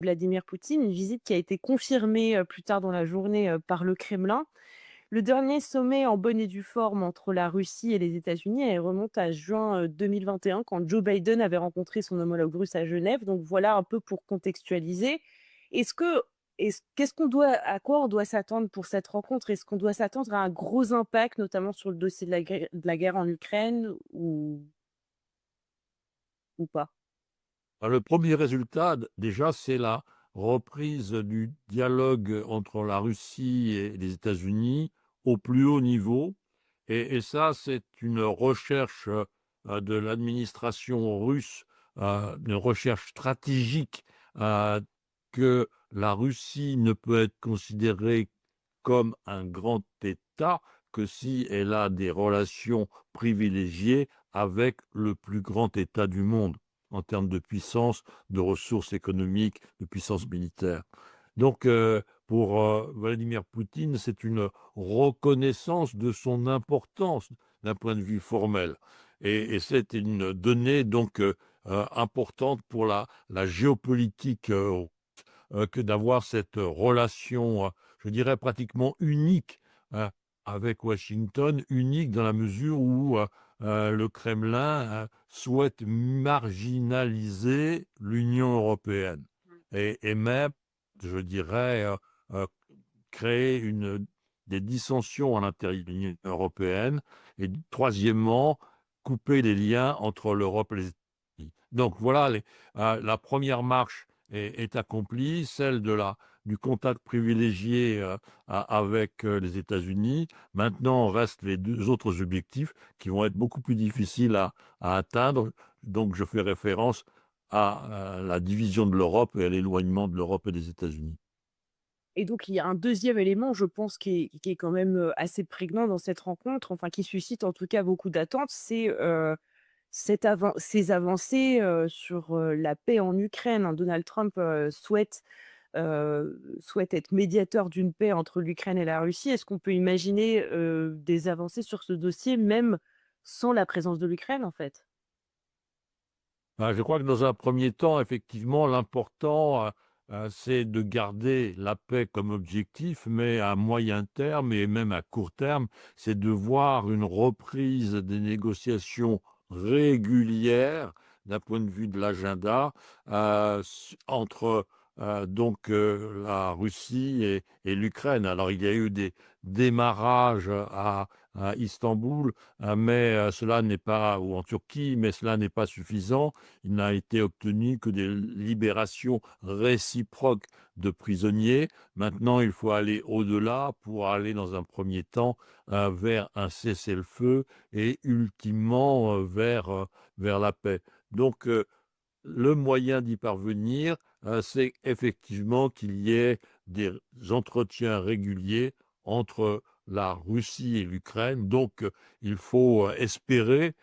Vladimir Poutine, une visite qui a été confirmée, plus tard dans la journée, par le Kremlin. Le dernier sommet en bonne et due forme entre la Russie et les États-Unis, elle remonte à juin, 2021 quand Joe Biden avait rencontré son homologue russe à Genève. Donc voilà un peu pour contextualiser. Est-ce que qu'est-ce qu'on doit à quoi on doit s'attendre pour cette rencontre? Est-ce qu'on doit s'attendre à un gros impact, notamment sur le dossier de la guerre en Ukraine ou pas? Le premier résultat, déjà, c'est la reprise du dialogue entre la Russie et les États-Unis au plus haut niveau et ça, c'est une recherche, de l'administration russe, une recherche stratégique, heu, que la Russie ne peut être considérée comme un grand État que si elle a des relations privilégiées avec le plus grand État du monde, en termes de puissance, de ressources économiques, de puissance militaire. Donc, pour, Vladimir Poutine, c'est une reconnaissance de son importance d'un point de vue formel et c'est une donnée donc, importante pour la géopolitique, que d'avoir cette relation, je dirais pratiquement unique, heu, avec Washington, unique dans la mesure où, le Kremlin, souhaite marginaliser l'Union européenne et même, je dirais, heu, créer des dissensions à l'intérieur de l'Union européenne et troisièmement, couper les liens entre l'Europe et les États-Unis. Donc voilà la première marche est accomplie, celle du contact privilégié, avec, les États-Unis. Maintenant, restent les 2 autres objectifs qui vont être beaucoup plus difficiles à atteindre. Donc je fais référence à la division de l'Europe et à l'éloignement de l'Europe et des États-Unis. Et donc il y a un deuxième élément, je pense, qui est quand même, assez prégnant dans cette rencontre, enfin qui suscite en tout cas beaucoup d'attentes, c'est, ces avancées, sur, la paix en Ukraine, hein. Donald Trump, souhaite être médiateur d'une paix entre l'Ukraine et la Russie. Est-ce qu'on peut imaginer, des avancées sur ce dossier, même sans la présence de l'Ukraine, en fait? Je crois que dans un premier temps, effectivement, l'important, c'est de garder la paix comme objectif, mais à moyen terme et même à court terme, c'est de voir une reprise des négociations régulières d'un point de vue de l'agenda, entre, la Russie et l'Ukraine. Alors il y a eu des démarrages à Istanbul, mais cela n'est pas ou en Turquie, mais cela n'est pas suffisant. Il n'a été obtenu que des libérations réciproques de prisonniers. Maintenant, il faut aller au-delà pour aller dans un premier temps, vers un cessez-le-feu et ultimement, vers la paix. Donc, le moyen d'y parvenir, c'est effectivement qu'il y ait des entretiens réguliers entre la Russie et l'Ukraine. Donc, il faut, espérer,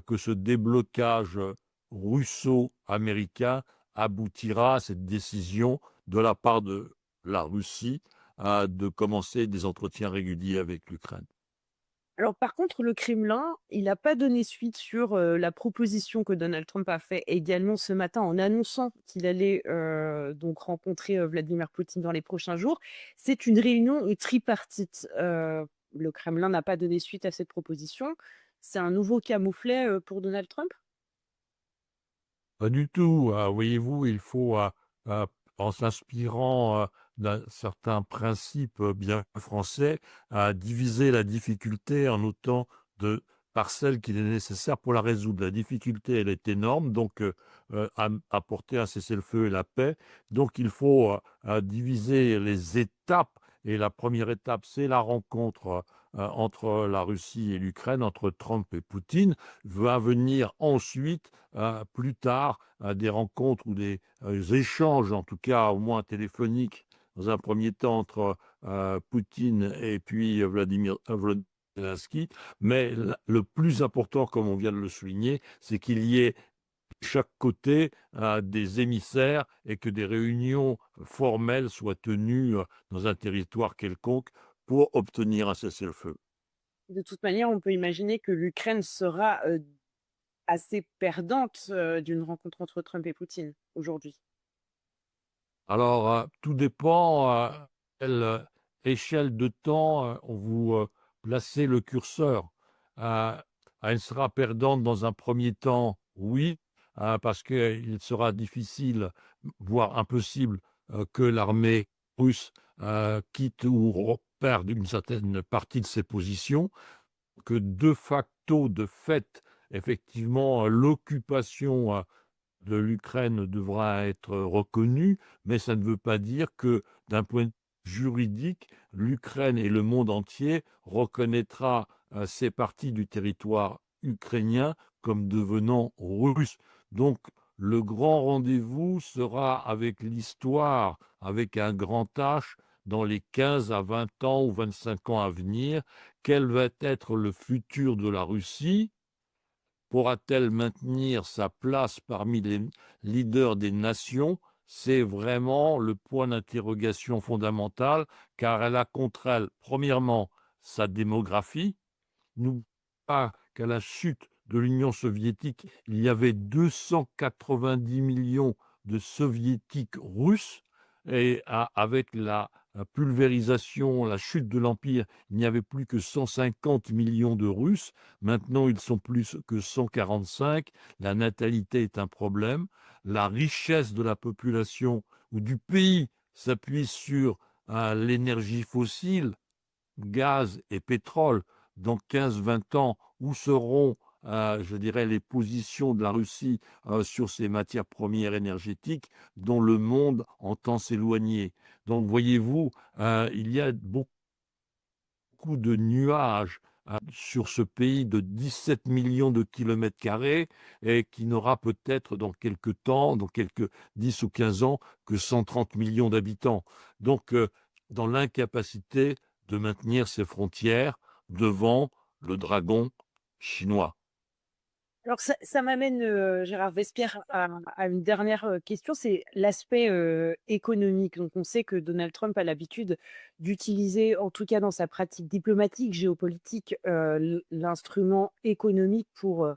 que ce déblocage, russo-américain aboutira à cette décision de la part de la Russie, de commencer des entretiens réguliers avec l'Ukraine. Alors par contre, le Kremlin, il n'a pas donné suite sur, la proposition que Donald Trump a fait également ce matin en annonçant qu'il allait, donc rencontrer, Vladimir Poutine dans les prochains jours. C'est une réunion, tripartite. Le Kremlin n'a pas donné suite à cette proposition. C'est un nouveau camouflet, pour Donald Trump? Pas du tout, voyez-vous, il faut, heu, en s'inspirant, d'un certain principe, bien français, diviser la difficulté en autant de parcelles qu'il est nécessaire pour la résoudre. La difficulté, elle est énorme, donc apporter un cessez-le-feu et la paix. Donc il faut, diviser les étapes et la première étape, c'est la rencontre, entre la Russie et l'Ukraine, entre Trump et Poutine. Va venir ensuite plus tard, des rencontres ou des, échanges, en tout cas au moins téléphoniques, dans un premier temps entre, Poutine et puis, Vladimir Zelensky. Mais le plus important, comme on vient de le souligner, c'est qu'il y ait de chaque côté, des émissaires et que des réunions formelles soient tenues, dans un territoire quelconque pour obtenir un cessez-le-feu. De toute manière, on peut imaginer que l'Ukraine sera, assez perdante, d'une rencontre entre Trump et Poutine, aujourd'hui. Alors, tout dépend, à quelle, échelle de temps, vous, placez le curseur. Heu, Elle sera perdante dans un premier temps, oui, parce qu'il sera difficile, voire impossible, que l'armée russe, quitte ou perde une certaine partie de ses positions, que de facto, de fait, effectivement, l'occupation, de l'Ukraine devra être reconnue, mais ça ne veut pas dire que, d'un point de vue juridique, l'Ukraine et le monde entier reconnaîtra, ces parties du territoire ukrainien comme devenant russes. Donc le grand rendez-vous sera avec l'histoire, avec un grand H, dans les 15 à 20 ans ou 25 ans à venir. Quel va être le futur de la Russie? Pourra-t-elle maintenir sa place parmi les leaders des nations? C'est vraiment le point d'interrogation fondamental, car elle a contre elle, premièrement, sa démographie. N'oublions pas qu'à la chute de l'Union soviétique, il y avait 290 millions de soviétiques russes et avec la pulvérisation, la chute de l'empire, il n'y avait plus que 150 millions de Russes. Maintenant, ils sont plus que 145. La natalité est un problème. La richesse de la population ou du pays s'appuie sur l'énergie fossile, gaz et pétrole. Dans 15-20 ans, où seront, je dirais, les positions de la Russie sur ces matières premières énergétiques dont le monde entend s'éloigner? Donc, voyez-vous, il y a beaucoup de nuages sur ce pays de 17 millions de kilomètres carrés et qui n'aura peut-être dans quelques temps, dans quelques 10 ou 15 ans, que 130 millions d'habitants. Donc, dans l'incapacité de maintenir ses frontières devant le dragon chinois. Alors ça m'amène, Gérard Vespierre, à une dernière, question, c'est l'aspect, économique. Donc on sait que Donald Trump a l'habitude d'utiliser, en tout cas dans sa pratique diplomatique, géopolitique, l'instrument économique pour,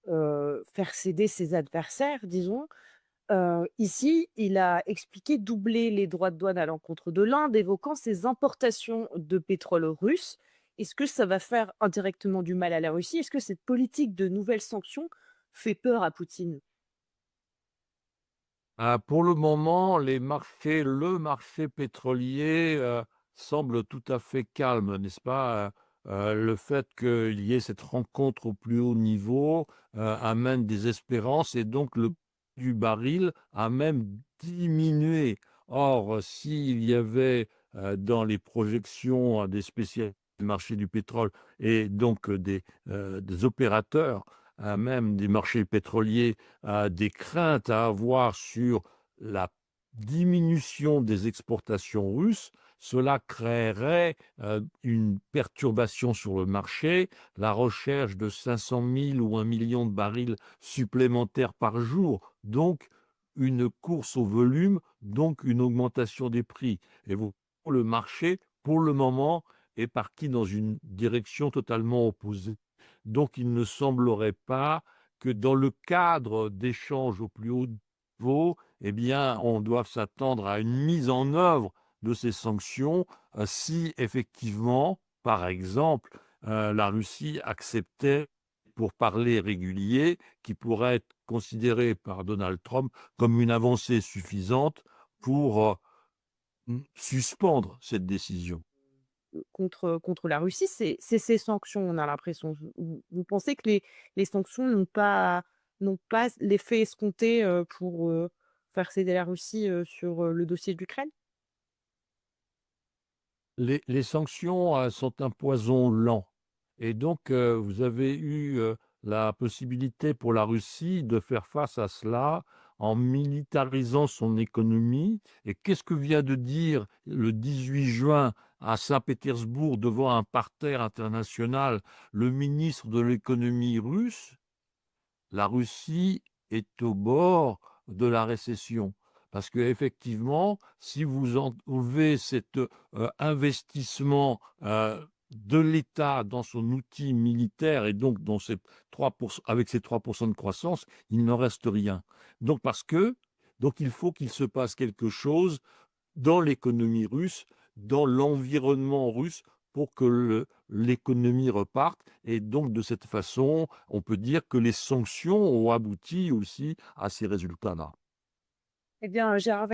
faire céder ses adversaires, disons. Ici, il a expliqué doubler les droits de douane à l'encontre de l'Inde, évoquant ses importations de pétrole russe. Est-ce que ça va faire indirectement du mal à la Russie? Est-ce que cette politique de nouvelles sanctions fait peur à Poutine? Pour le moment, le marché pétrolier, semble tout à fait calme, n'est-ce pas? Le fait qu'il y ait cette rencontre au plus haut niveau, amène des espérances et donc le prix du baril a même diminué. Or, s'il y avait, dans les projections, des spécialistes du marché du pétrole et donc, des opérateurs, même des marchés pétroliers, des craintes à avoir sur la diminution des exportations russes, cela créerait, une perturbation sur le marché, la recherche de 500 000 ou 1 million de barils supplémentaires par jour, donc une course au volume, donc une augmentation des prix. Et vous le marché, pour le moment, est parti dans une direction totalement opposée. Donc il ne semblerait pas que dans le cadre d'échanges au plus haut niveau, eh bien, on doive s'attendre à une mise en œuvre de ces sanctions, si effectivement, par exemple, la Russie acceptait, pour parler régulier, qui pourrait être considéré par Donald Trump comme une avancée suffisante pour, suspendre cette décision. Contre la Russie, c'est ces sanctions, on a l'impression. Vous pensez que les sanctions n'ont pas l'effet escompté, pour, faire céder la Russie, sur, le dossier de l'Ukraine? Les sanctions, sont un poison lent et donc vous avez eu, la possibilité pour la Russie de faire face à cela en militarisant son économie et qu'est-ce que vient de dire le 18 juin à Saint-Pétersbourg devant un parterre international le ministre de l'économie russe? La Russie est au bord de la récession. Parce qu'effectivement, si vous enlevez cet, investissement, de l'État dans son outil militaire et donc avec ses 3 de croissance, il ne reste rien. Donc parce que Donc il faut qu'il se passe quelque chose dans l'économie russe, dans l'environnement russe pour que l'économie reparte et donc de cette façon, on peut dire que les sanctions ont abouti aussi à ces résultats-là. Eh bien, Gérard